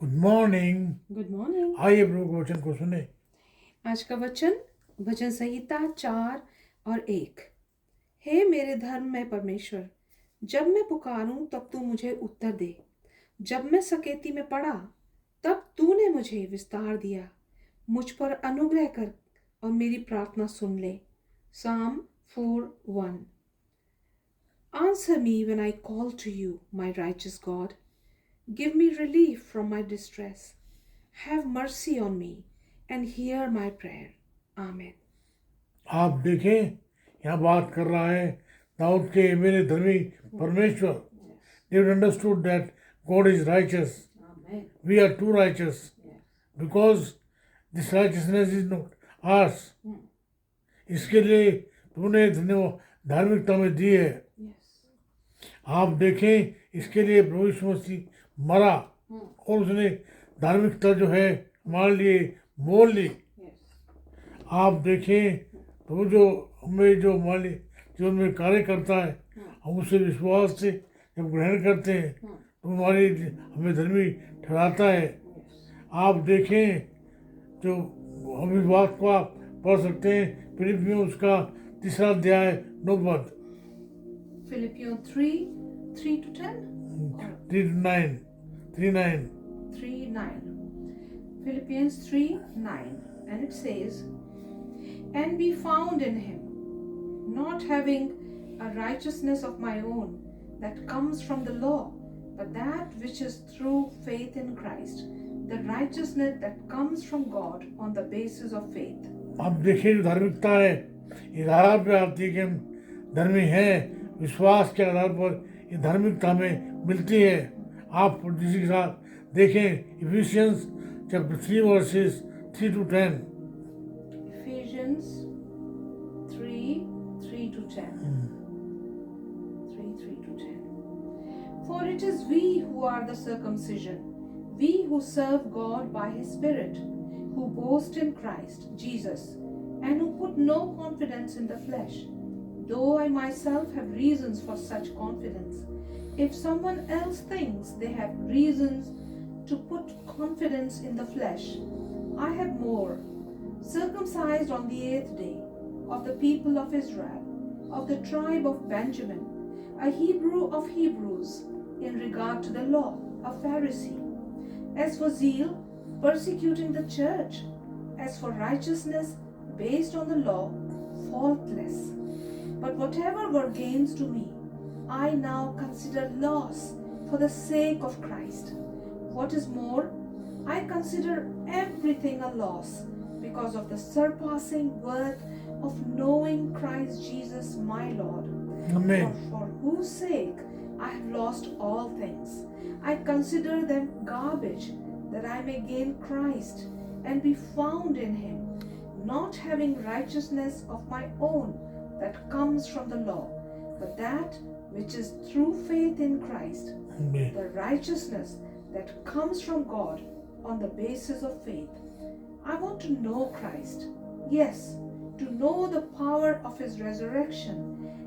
Good morning. Good morning. आइए प्रभु के वचन को सुने। आज का वचन भजन संहिता 4 और 1। हे मेरे धर्म में परमेश्वर, जब मैं पुकारूं तब तू मुझे उत्तर दे। जब मैं सकेती में पड़ा तब तूने मुझे विस्तार दिया। मुझ पर अनुग्रह कर और मेरी प्रार्थना सुन ले। Psalm 4:1। Answer me when I call to you, my righteous God. Give me relief from my distress. Have mercy on me and hear my prayer. Amen. आप देखें, यहाँ बात कर रहा है दाऊद के मेरे धर्मी परमेश्वर। They understood that God is righteous. Amen. We are too righteous Yes. because this righteousness is not ours. इसके लिए तूने धन्यवाद धार्मिकता में दी है। Yes. आप देखें, इसके लिए प्रभु यीशु मसीह मरा और उसने धार्मिकता जो है हमारे लिए मोल ली। Yes. आप देखें तो जो हमें जो हमारे जीवन में कार्य करता है, हम उसे विश्वास से जब ग्रहण करते हैं तो हमारी हमें धर्मी ठहराता है। आप देखें जो हम इस बात को आप पढ़ सकते हैं फिलिपियों उसका 3 अध्याय 9 पद। Philippians 3:3-10. 3:9 3:9 3:9. Philippians 3:9. And it says, and be found in him, not having a righteousness of my own that comes from the law, but that which is through faith in Christ, the righteousness that comes from God on the basis of faith. आप देखिए जो धार्मिकता है इस आधार पर आती है कि हम धर्मी हैं, विश्वास के आधार पर ये धार्मिकता हमें मिलती है। आप जिसी के साथ देखें efficiency chapter 3 versus 3-10। Ephesians 3:3-10. 3:3-10. For it is we who are the circumcision, we who serve God by his Spirit, who boast in Christ Jesus, and who put no confidence in the flesh, though I myself have reasons for such confidence. If someone else thinks they have reasons to put confidence in the flesh, I have more. Circumcised on the 8th day, of the people of Israel, of the tribe of Benjamin, a Hebrew of Hebrews, in regard to the law, a Pharisee. As for zeal, persecuting the church; as for righteousness based on the law, faultless. But whatever were gains to me, I now consider loss for the sake of Christ. What is more, I consider everything a loss because of the surpassing worth of knowing Christ Jesus my Lord. Amen. For whose sake I have lost all things. I consider them garbage, that I may gain Christ and be found in him, not having righteousness of my own that comes from the law, but that which is through faith in Christ, Amen. the righteousness that comes from God on the basis of faith. I want to know Christ, yes, to know the power of his resurrection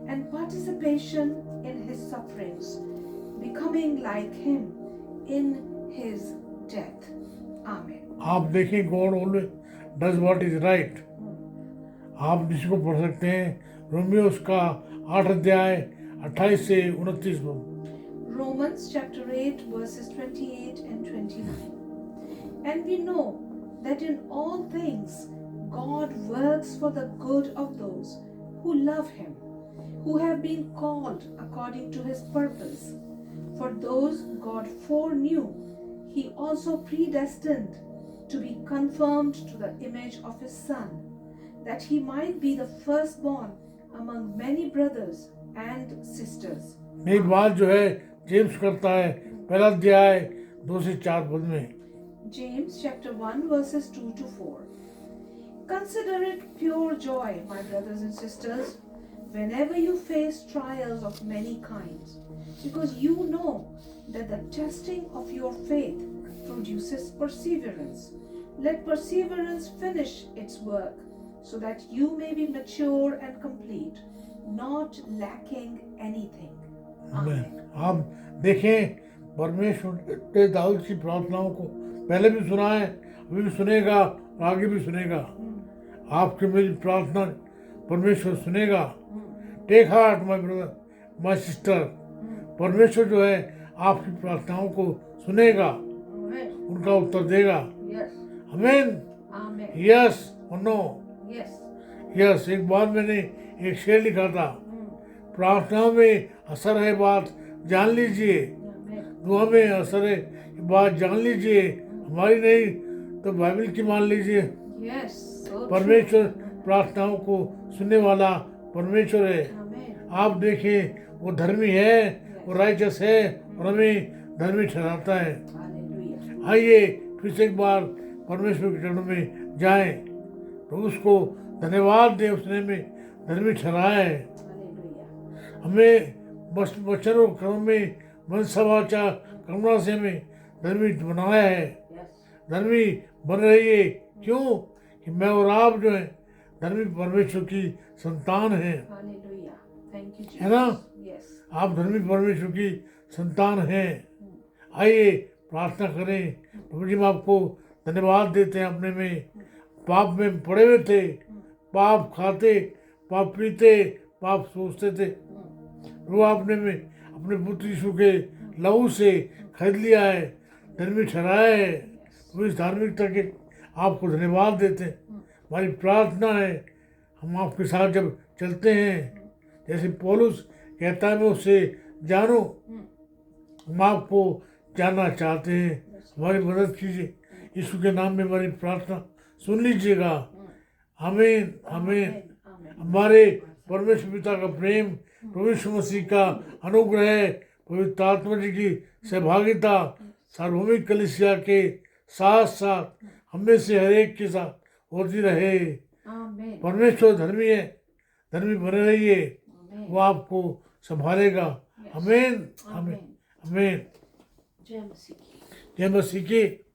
and participation in his sufferings, becoming like him in his death. Amen. आप देखें God always does what is right. आप जिसको पढ़ सकते हैं Romeo उसका 8 अध्याय 28 से 29 पद। Romans chapter 8 verses 28 and 29. And we know that in all things God works for the good of those who love him, who have been called according to his purpose. For those God foreknew, he also predestined to be conformed to the image of his Son, that he might be the firstborn among many brothers and sisters. एक बात जो है James करता है 1 अध्याय 2 से 4 पद में। James chapter 1 verses 2-4. Consider it pure joy, my brothers and sisters, whenever you face trials of many kinds, because you know that the testing of your faith produces perseverance. Let perseverance finish its work, so that you may be mature and complete, not lacking anything. Amen. आप देखें परमेश्वर ने दाऊद की प्रार्थनाओं को पहले भी सुना है, अभी भी सुनेगा और आगे भी सुनेगा। आपकी मेरी प्रार्थना परमेश्वर सुनेगा। Take heart my brother, my sister, परमेश्वर जो है आपकी प्रार्थनाओं को सुनेगा, Amen. उनका उत्तर देगा। Yes. आमीन। Amen. यस और नो। Yes. यस, एक बार मैंने एक शेर लिखा था, प्रार्थना में असर है बात जान लीजिए, Amen. दुआ में असर है बात जान लीजिए, हमारी नहीं तो बाइबल की मान लीजिए। Yes. So true. परमेश्वर प्रार्थनाओं को सुनने वाला परमेश्वर है। Amen. आप देखें, वो धर्मी है, वो राइचस है और हमें धर्मी ठहराता है। Hallelujah. आइए फिर से एक बार परमेश्वर के चरणों में जाएं, तो उसको धन्यवाद दें, उसने हमें धर्मी ठहराया है। Hallelujah. हमें बस वचन और कर्म में मन समाचार करुणा से हमें धर्मी बनाया है। Yes. धर्मी बन रहिए, क्यों कि मैं और आप जो है धर्मी परमेश्वर की संतान हैं, Hallelujah. Thank you, Jesus. है ना? Yes. आप धर्मी परमेश्वर की संतान हैं। आइए प्रार्थना करें। प्रभु जी, हम आपको धन्यवाद देते हैं। अपने में पाप में पड़े हुए थे, पाप खाते, पाप पीते, पाप सोचते थे। प्रभु आपने में अपने पुत्र यीशु के लहू से खरीद लिया है, धर्मी ठहराया है। तो इस धार्मिकता के आपको धन्यवाद देते हैं। हमारी प्रार्थना है, हम आपके साथ जब चलते हैं, जैसे पौलुस कहता है मैं उससे जानूं, हम आपको जानना चाहते हैं। हमारी मदद कीजिए, यीशु के नाम में हमारी प्रार्थना सुन लीजिएगा। आमीन आमीन। Amen. हमारे परमेश्वर पिता का प्रेम, प्रभु यीशु मसीह का अनुग्रह, पवित्र आत्मा जी की सहभागिता सार्वभौमिक कलीसिया के साथ साथ हमें से हर एक के साथ होती रहे। Amen. परमेश्वर धर्मी है, धर्मी बने रहिए, Amen. वो आपको संभालेगा। आमीन आमीन Amen. आमीन। जय मसीह की। जय मसीह की।